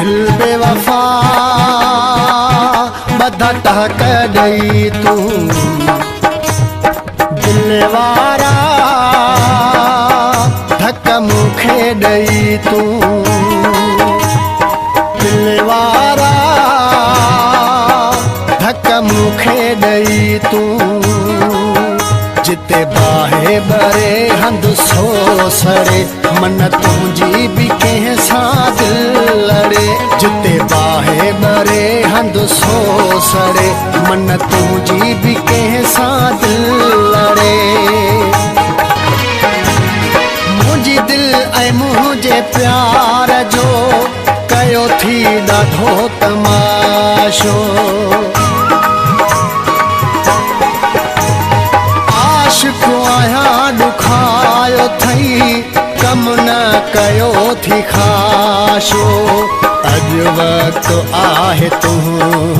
दिल बेवफा बधा टहक ॾेई तूं दिल वारा धक मूंखे ॾेई तूं दिल वारा धक मूंखे ॾेई तूं जिते बाहे बरे हंध सो सड़े मन तुंहिंजी बि कंहिं सां दिल लड़े जिते बाहे बरे हंध सो सड़े मन तुंहिंजी बि कंहिं सां दिल लड़े मुंहिंजी दिल ऐं मुंहिंजे प्यार जो कयो थी ॾाढो तमाशो आशिक़ु आहियां ॾुखायो अथई कम न कयो थी ख़ाशो अॼु वक़्तु आहे तूं